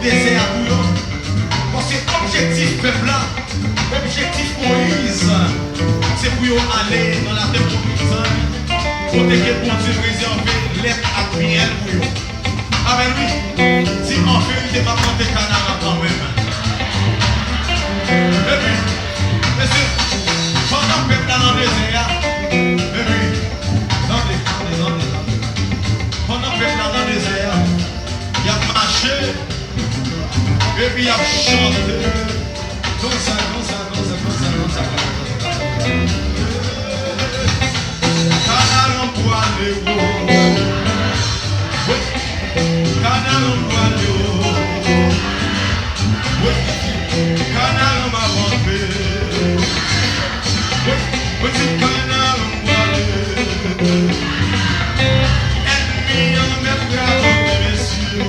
désert pour eux. Parce que l'objectif peuple là, l'objectif Moïse, c'est pour eux aller dans la terre promise. Côté que bon Dieu réservé l'être à prière pour eux. Ah ben oui, si en fait il n'est pas planté canard quand même. Et puis, monsieur, pendant que le peuple dans le désert, et puis, attendez. Pendant que le peuple dans le désert, il a marché, et puis il a chanté. Comme ça. Canard en poil canal en poil canal en mavambe petit canal en poil ennemi en mettra messieurs